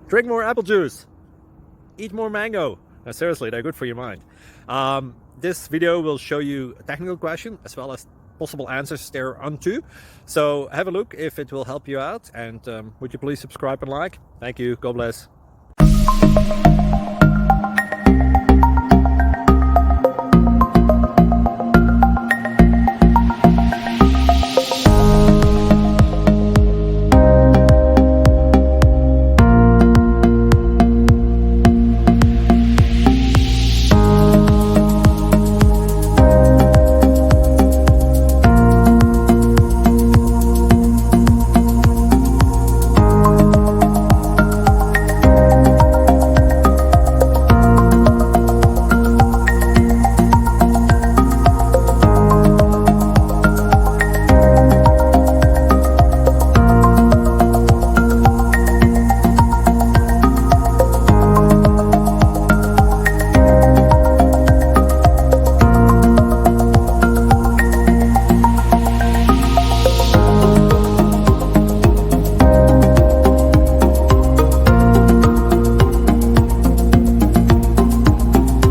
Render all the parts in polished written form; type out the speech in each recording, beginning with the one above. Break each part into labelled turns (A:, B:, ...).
A: Drink more apple juice. Eat more mango. No, seriously, they're good for your mind. This video will show you a technical question as well as possible answers thereunto. So have a look if it will help you out, and would you please subscribe and like? Thank you. God bless.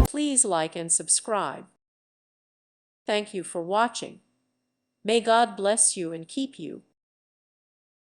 B: Please like and subscribe. Thank you for watching. May God bless you and keep you.